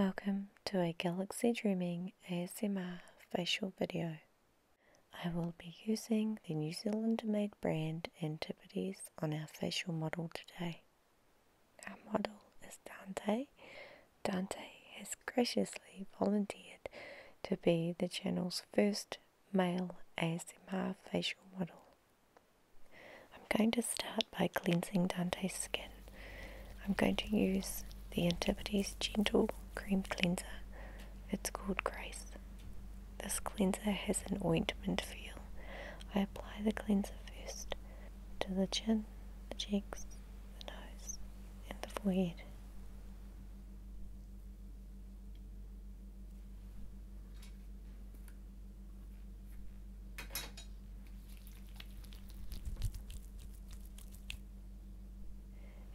Welcome to a Galaxy Dreaming ASMR facial video. I will be using the New Zealand made brand Antipodes on our facial model today. Our model is Dante. Dante has graciously volunteered to be the channel's first male ASMR facial model. I'm going to start by cleansing Dante's skin. I'm going to use the Antipodes Gentle Cream Cleanser. It's called Grace. This cleanser has an ointment feel. I apply the cleanser first to the chin, the cheeks, the nose, and the forehead.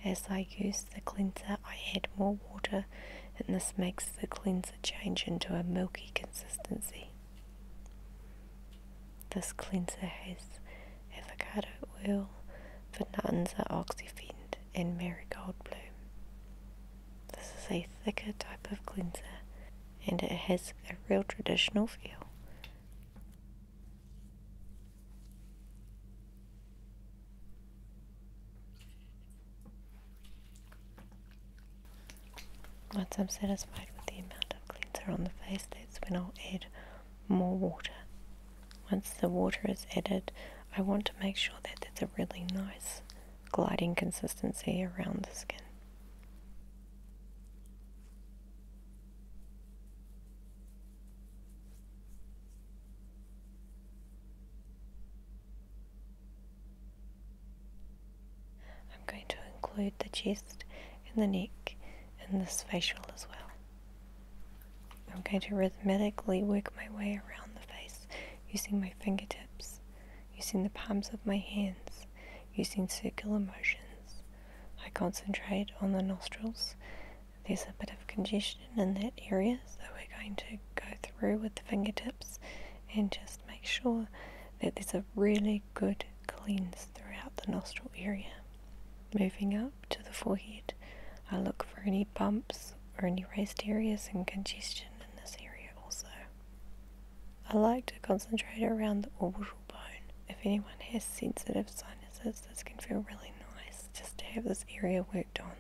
As I use the cleanser, I add more water, and this makes the cleanser change into a milky consistency. This cleanser has avocado oil, Vanilla oxyfend, and marigold bloom. This is a thicker type of cleanser, and it has a real traditional feel. Once I'm satisfied with the amount of cleanser on the face, that's when I'll add more water. Once the water is added, I want to make sure that there's a really nice gliding consistency around the skin. I'm going to include the chest and the neck in this facial as well. I'm going to rhythmically work my way around the face using my fingertips, using the palms of my hands, using circular motions. I concentrate on the nostrils. There's a bit of congestion in that area, so we're going to go through with the fingertips and just make sure that there's a really good cleanse throughout the nostril area. Moving up to the forehead, I look for any bumps or any raised areas and congestion in this area also. I like to concentrate around the orbital bone. If anyone has sensitive sinuses, this can feel really nice just to have this area worked on.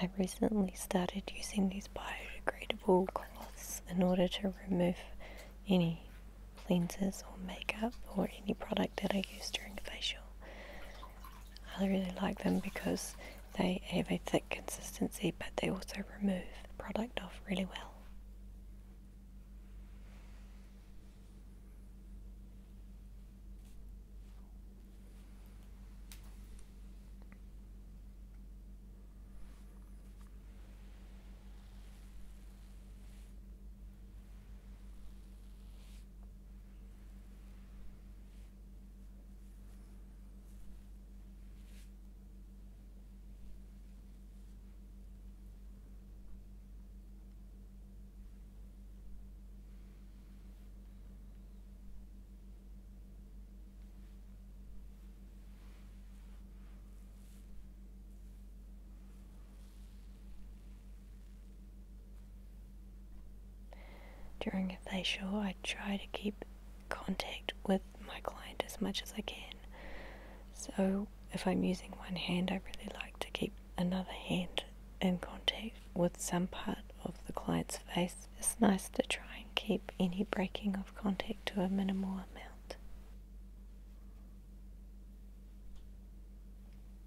I recently started using these biodegradable cloths in order to remove any cleansers or makeup or any product that I use during a facial. I really like them because they have a thick consistency, but they also remove the product off really well. During a facial, I try to keep contact with my client as much as I can. So if I'm using one hand, I really like to keep another hand in contact with some part of the client's face. It's nice to try and keep any breaking of contact to a minimal amount.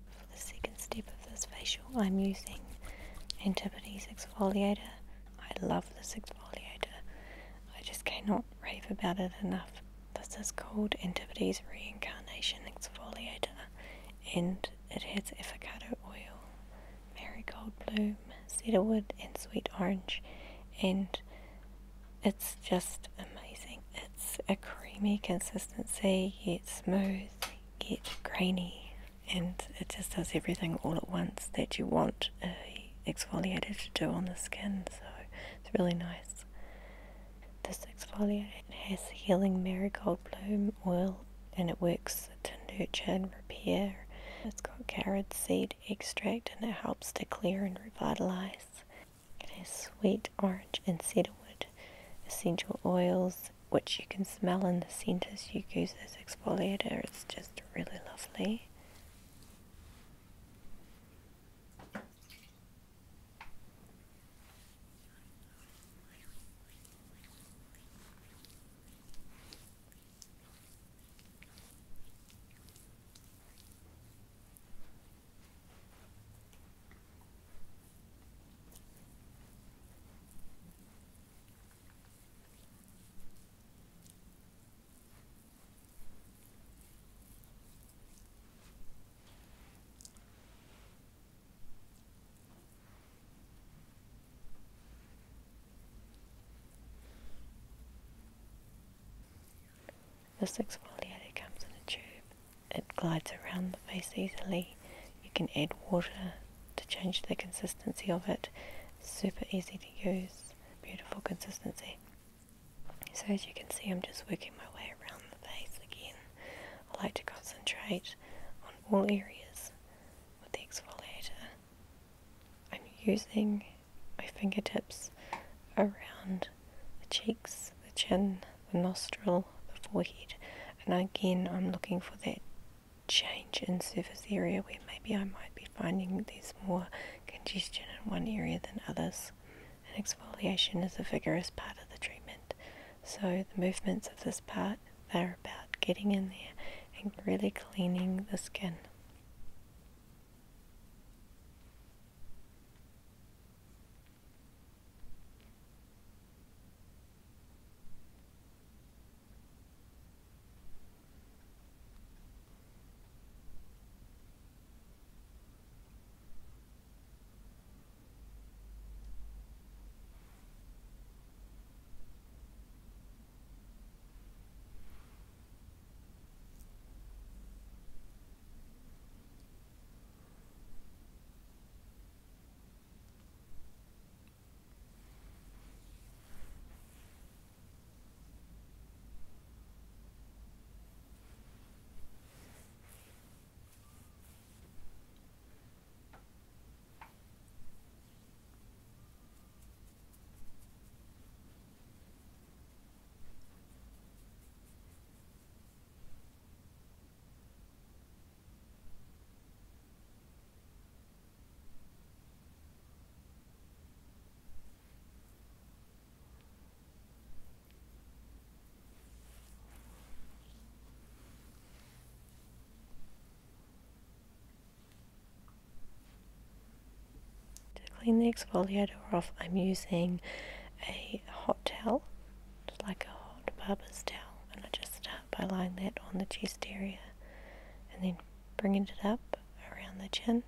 For the second step of this facial, I'm using Antipodes Exfoliator. I love this exfoliator. I just cannot rave about it enough. This is called Antipodes Reincarnation Exfoliator, and it has avocado oil, marigold bloom, cedarwood and sweet orange, and it's just amazing. It's a creamy consistency, yet smooth, yet grainy, and it just does everything all at once that you want a exfoliator to do on the skin, so it's really nice. This exfoliator has healing marigold bloom oil, and it works to nurture and repair. It's got carrot seed extract, and it helps to clear and revitalize. It has sweet orange and cedarwood essential oils, which you can smell in the scent as you use this exfoliator. It's just really lovely. This exfoliator comes in a tube. It glides around the face easily. You can add water to change the consistency of it. It's super easy to use. Beautiful consistency. So as you can see, I'm just working my way around the face again. I like to concentrate on all areas with the exfoliator. I'm using my fingertips around the cheeks, the chin, the nostril, the forehead, and again I'm looking for that change in surface area where maybe I might be finding there's more congestion in one area than others. And exfoliation is a vigorous part of the treatment, so the movements of this part, they're about getting in there and really cleaning the skin. Clean the exfoliator off, I'm using a hot towel, just like a hot barber's towel, and I just start by laying that on the chest area and then bringing it up around the chin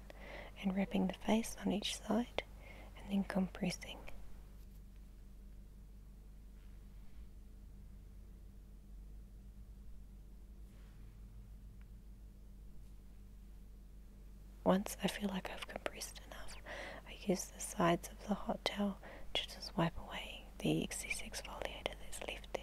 and wrapping the face on each side and then compressing. Once I feel like I've compressed enough, I use the sides of the hot towel to just wipe away the excess exfoliator that's left there.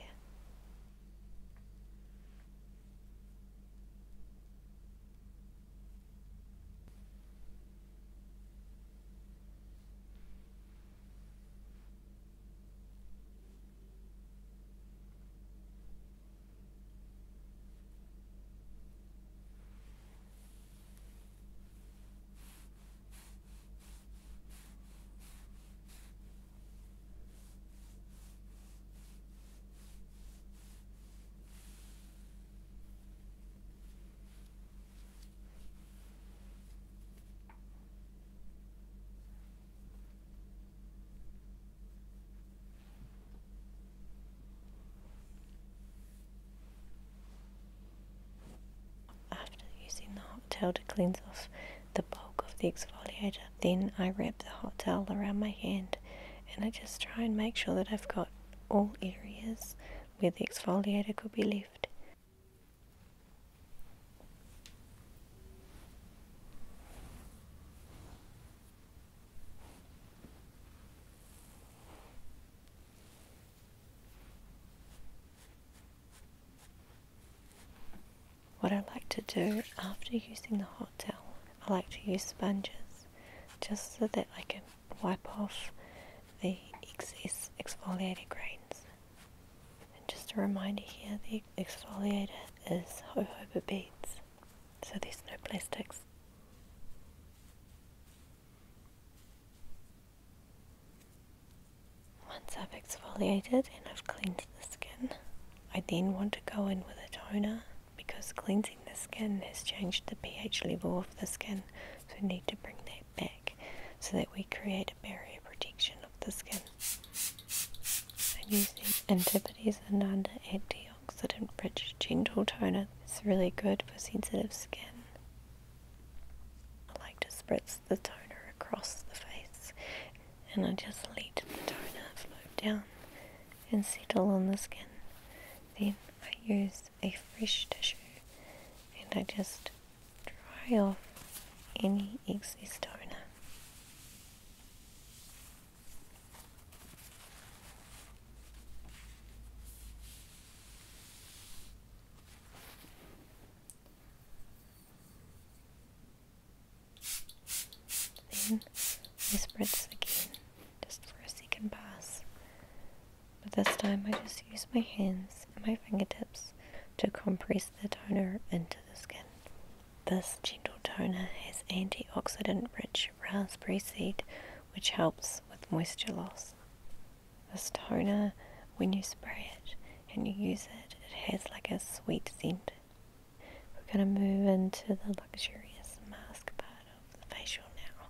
After using the hot towel to cleanse off the bulk of the exfoliator. Then I wrap the hot towel around my hand and I just try and make sure that I've got all areas where the exfoliator could be left. What I like to do after using the hot towel, I like to use sponges just so that I can wipe off the excess exfoliator grains. And just a reminder here, the exfoliator is jojoba beads, so there's no plastics. Once I've exfoliated and I've cleansed the skin, I then want to go in with a toner, because cleansing the skin has changed the pH level of the skin, so we need to bring that back so that we create a barrier protection of the skin. I'm using antipodes and under antioxidant rich gentle toner. It's really good for sensitive skin. I like to spritz the toner across the face and I just let the toner flow down and settle on the skin. Then I use a fresh tissue and I just dry off any excess toner. Then I spritz again just for a second pass. But this time I just use my hands and my fingertips to compress the toner into the skin. This gentle toner has antioxidant rich raspberry seed, which helps with moisture loss. This toner, when you spray it and you use it, it has like a sweet scent. We're going to move into the luxurious mask part of the facial now.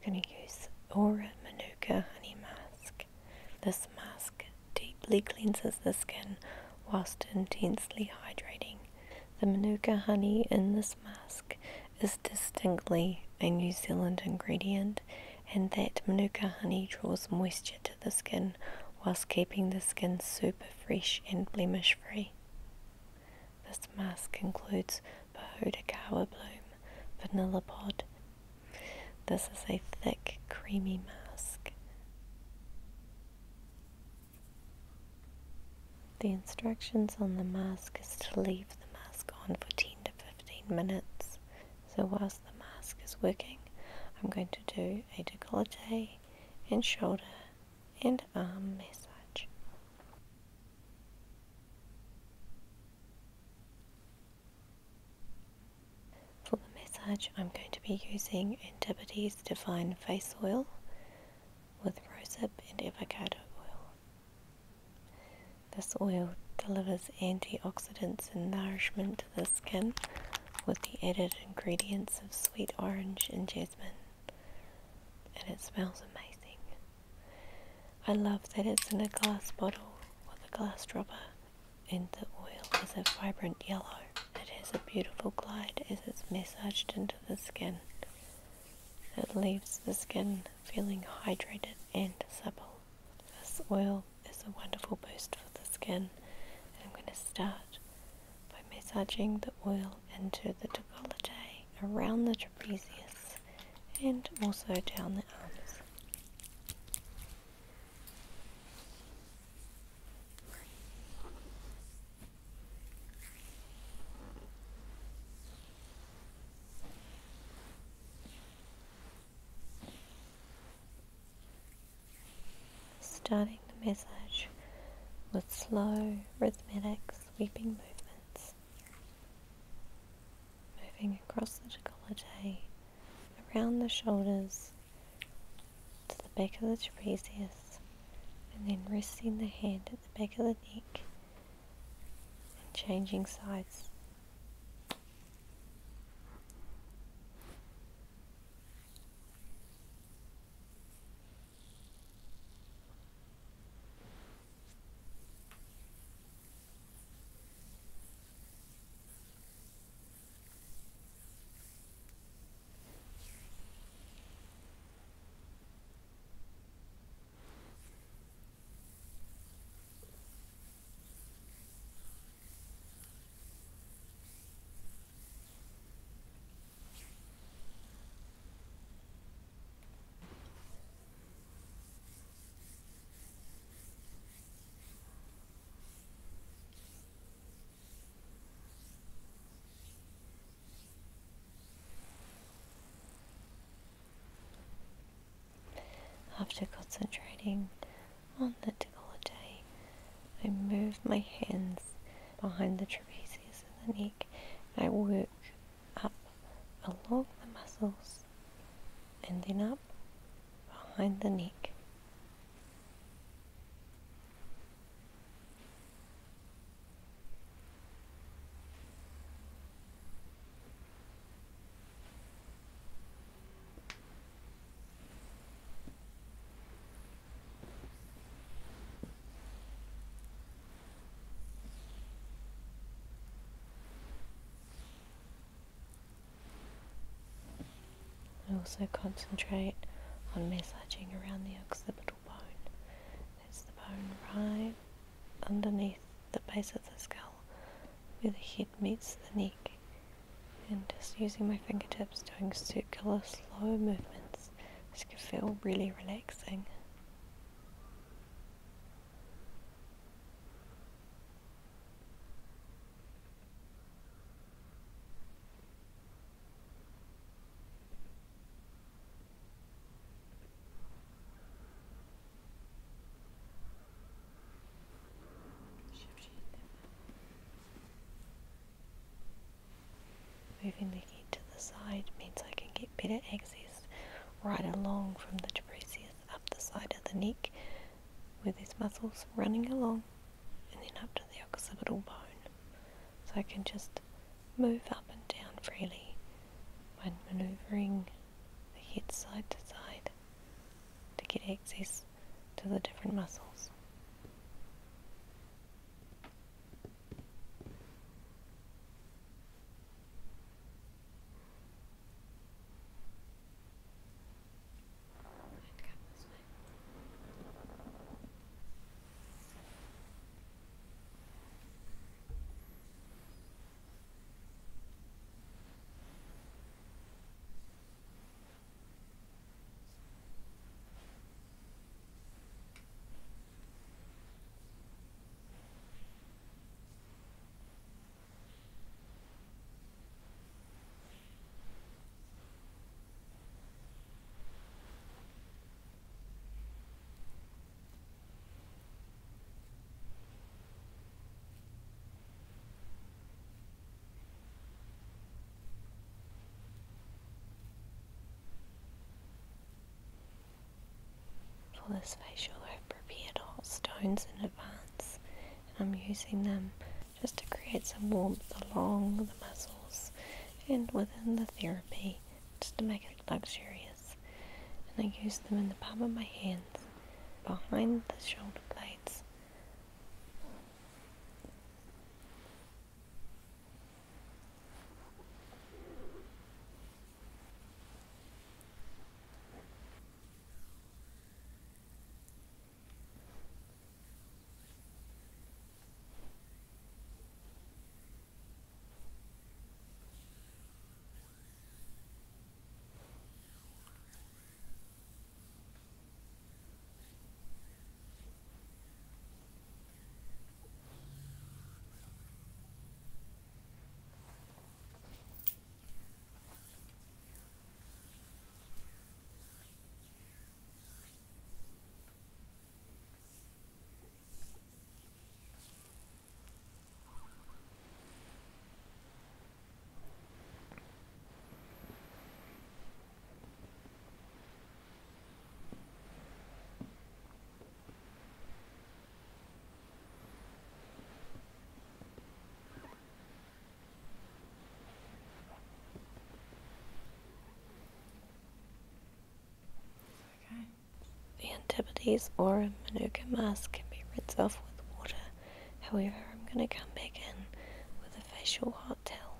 We're going to use Aura Manuka Honey Mask. This mask deeply cleanses the skin whilst intensely hydrating. The Manuka honey in this mask is distinctly a New Zealand ingredient, and that Manuka honey draws moisture to the skin whilst keeping the skin super fresh and blemish free. This mask includes Pohodakawa bloom, vanilla pod. This is a thick, creamy mask. The instructions on the mask is to leave the mask on for 10 to 15 minutes. So whilst the mask is working, I'm going to do a décolleté and shoulder and arm massage. For the massage, I'm going to be using Antipodes Divine Face Oil with rosehip and avocado oil. This oil delivers antioxidants and nourishment to the skin with the added ingredients of sweet orange and jasmine, and it smells amazing. I love that it's in a glass bottle with a glass dropper, and the oil is a vibrant yellow. It has a beautiful glide as it's massaged into the skin. It leaves the skin feeling hydrated and supple. This oil is a wonderful boost for the skin. I'm going to start by massaging the oil into the décolleté, around the trapezius, and also down the arms. Starting the massage with slow, rhythmic, sweeping movements, moving across the décolleté, around the shoulders, to the back of the trapezius, and then resting the hand at the back of the neck, and changing sides. After concentrating on the décolleté, I move my hands behind the trapezius and the neck, and I work up along the muscles and then up behind the neck. I also concentrate on massaging around the occipital bone. That's the bone right underneath the base of the skull, where the head meets the neck. And just using my fingertips, doing circular slow movements. This can feel really relaxing. Moving the head to the side means I can get better access right along from the trapezius up the side of the neck, where there's muscles running along, and then up to the occipital bone. So I can just move up and down freely by maneuvering the head side to side to get access to the different muscles. For this facial, I've prepared hot stones in advance, and I'm using them just to create some warmth along the muscles and within the therapy, just to make it luxurious. And I use them in the palm of my hands, behind the shoulder blades. The antipodes or a Manuka mask can be rinsed off with water. However, I'm going to come back in with a facial hot towel.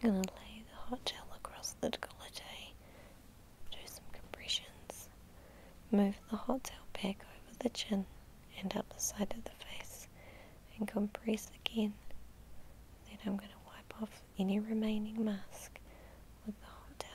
I'm going to lay the hot towel across the décolleté, do some compressions, move the hot towel back over the chin and up the side of the face, and compress again. Then I'm going to wipe off any remaining mask with the hot towel.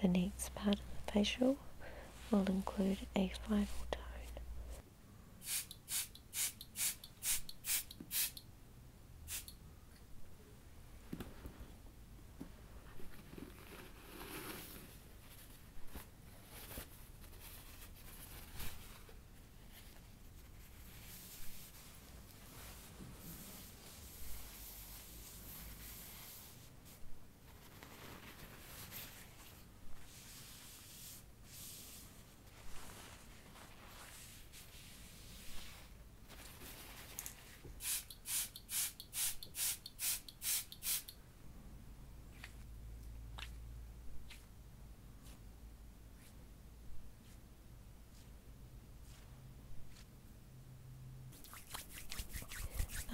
The next part of the facial will include a final tone.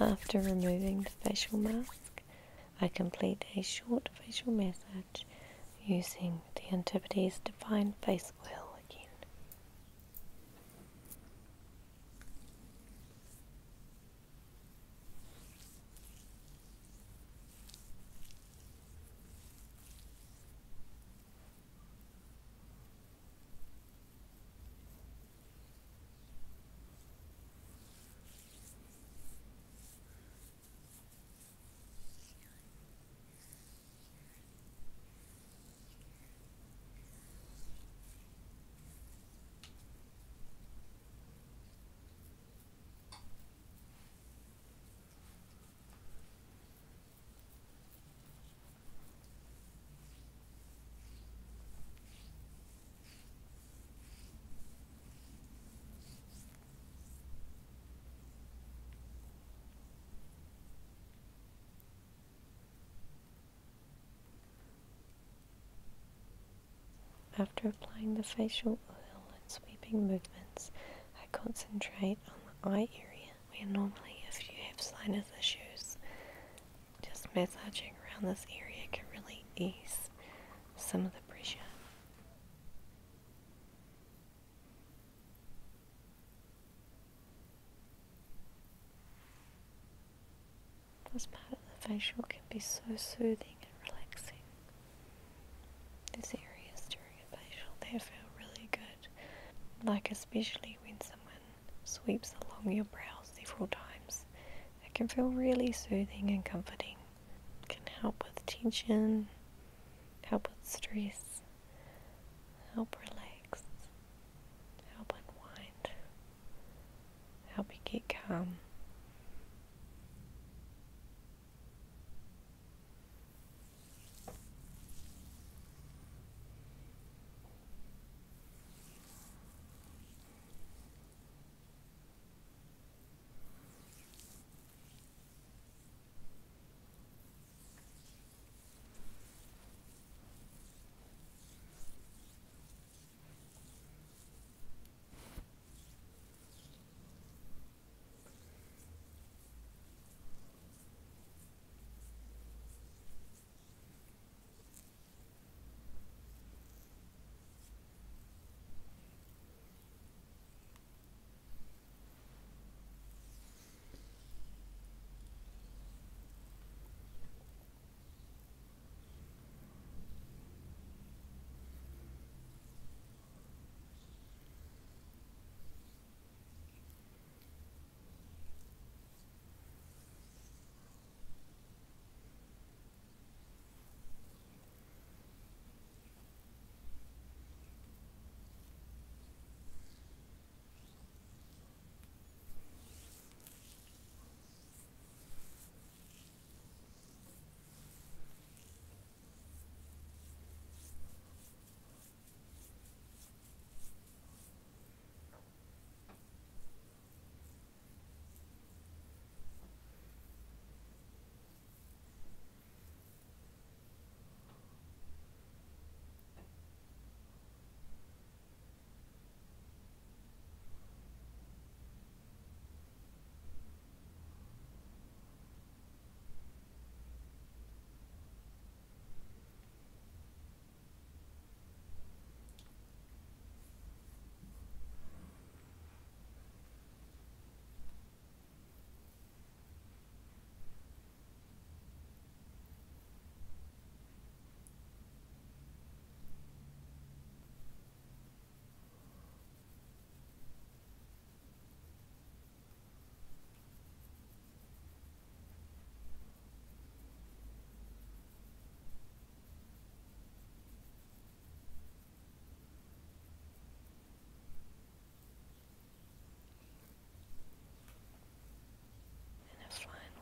After removing the facial mask, I complete a short facial massage using the antipodes Define Face Oil again. After applying the facial oil and sweeping movements, I concentrate on the eye area, where normally if you have sinus issues, just massaging around this area can really ease some of the pressure. This part of the facial can be so soothing and relaxing. There's areas during a facial that feel really good, like especially when someone sweeps along your brows several times. It can feel really soothing and comforting. It can help with tension, help with stress, help relax, help unwind, help you get calm.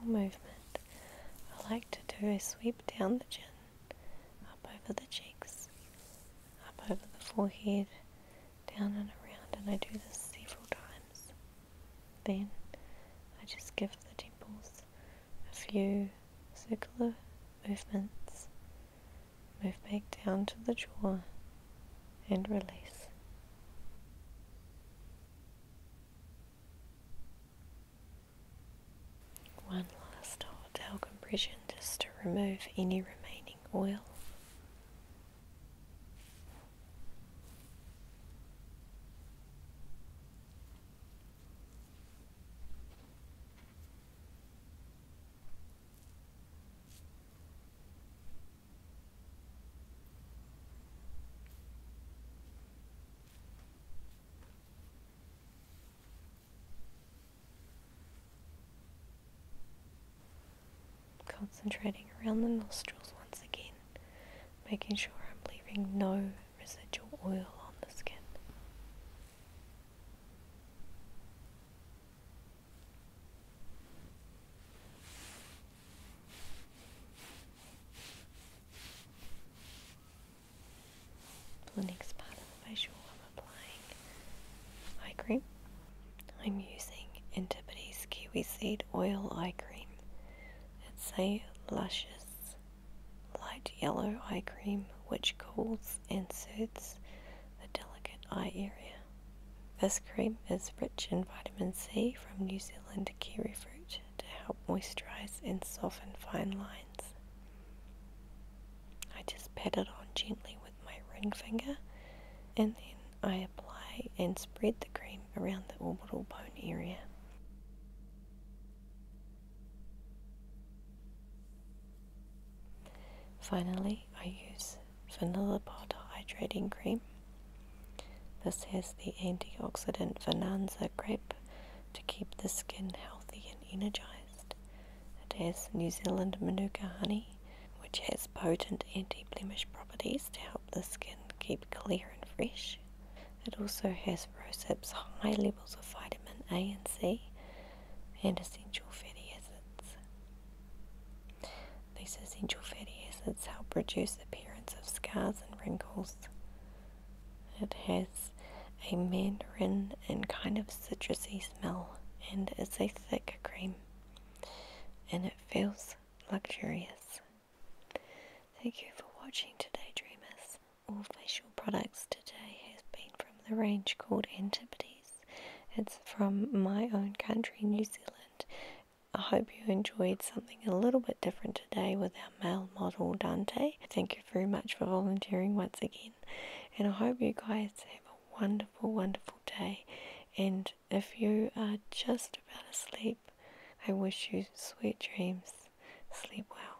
movement. I like to do a sweep down the chin, up over the cheeks, up over the forehead, down and around, and I do this several times. Then I just give the temples a few circular movements, move back down to the jaw, and release. One last hot towel compression just to remove any remaining oil. Concentrating around the nostrils once again, making sure I'm leaving no residual oil on the skin. For the next part of the facial, I'm applying eye cream. I'm using Antipodes Kiwi Seed Oil Eye Cream. It's a luscious light yellow eye cream which cools and soothes the delicate eye area. This cream is rich in vitamin C from New Zealand kiwi fruit to help moisturize and soften fine lines. I just pat it on gently with my ring finger, and then I apply and spread the cream around the orbital bone area. Finally, I use Vanilla Pot Hydrating Cream. This has the antioxidant Bonanza grape to keep the skin healthy and energized. It has New Zealand Manuka honey, which has potent anti-blemish properties to help the skin keep clear and fresh. It also has rosehip's high levels of vitamin A and C and essential fatty acids. These essential fatty acids help reduce the appearance of scars and wrinkles. It has a mandarin and kind of citrusy smell, and it's a thick cream, and it feels luxurious. Thank you for watching today, dreamers. All facial products today has been from the range called Antipodes. It's from my own country, New Zealand. I hope you enjoyed something a little bit different today with our male model Dante. Thank you very much for volunteering once again, and I hope you guys have a wonderful, wonderful day. And if you are just about asleep, I wish you sweet dreams. Sleep well.